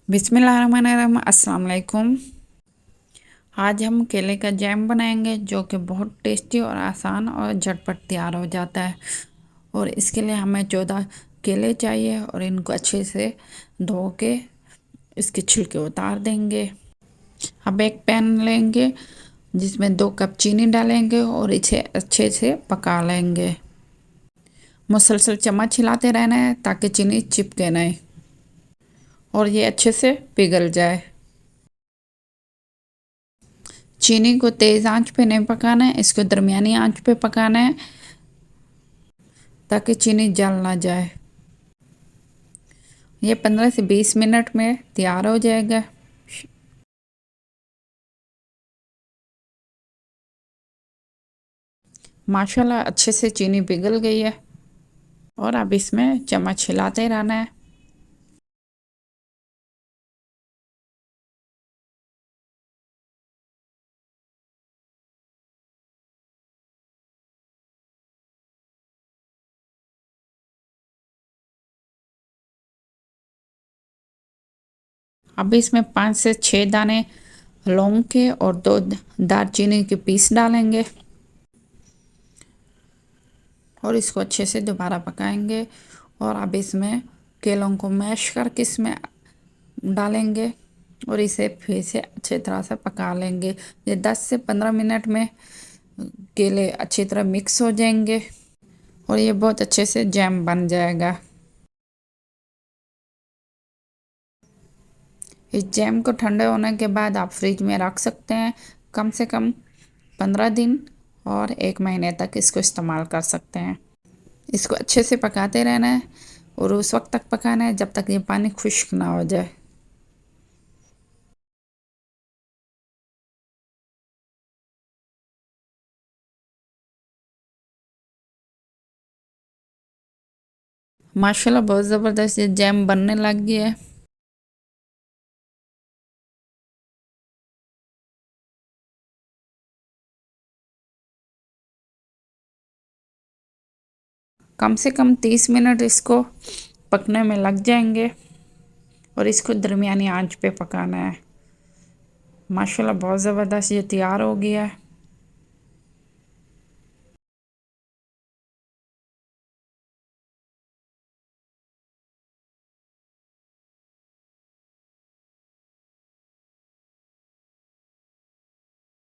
बिस्मिल्लाहिर्रहमानिर्रहीम, अस्सलाम वालेकुम। आज हम केले का जैम बनाएंगे जो कि बहुत टेस्टी और आसान और झटपट तैयार हो जाता है। और इसके लिए हमें 14 केले चाहिए और इनको अच्छे से धो के इसके छिलके उतार देंगे। अब एक पैन लेंगे जिसमें 2 कप चीनी डालेंगे और इसे अच्छे से पका लेंगे। मुसलसल चम्मच हिलाते रहना है ताकि चीनी चिपके नहीं और ये अच्छे से पिघल जाए। चीनी को तेज़ आंच पे नहीं पकाना है, इसको दरमियानी आंच पे पकाना है ताकि चीनी जल ना जाए। ये 15 से 20 मिनट में तैयार हो जाएगा। माशाल्लाह अच्छे से चीनी पिघल गई है और अब इसमें चम्मच हिलाते रहना है। अब इसमें 5 से 6 दाने लौंग के और 2 दालचीनी के पीस डालेंगे और इसको अच्छे से दोबारा पकाएंगे। और अब इसमें केलों को मैश करके इसमें डालेंगे और इसे फिर से अच्छी तरह से पका लेंगे। ये 10 से 15 मिनट में केले अच्छी तरह मिक्स हो जाएंगे और ये बहुत अच्छे से जैम बन जाएगा। इस जैम को ठंडे होने के बाद आप फ्रिज में रख सकते हैं। कम से कम 15 दिन और 1 महीने तक इसको इस्तेमाल कर सकते हैं। इसको अच्छे से पकाते रहना है और उस वक्त तक पकाना है जब तक ये पानी खुश्क ना हो जाए। माशाल्लाह बहुत ज़बरदस्त ये जैम बनने लग गया है। कम से कम 30 मिनट इसको पकने में लग जाएंगे और इसको दरमियानी आंच पे पकाना है। माशाल्लाह बहुत ज़बरदस्त ये तैयार हो गया है।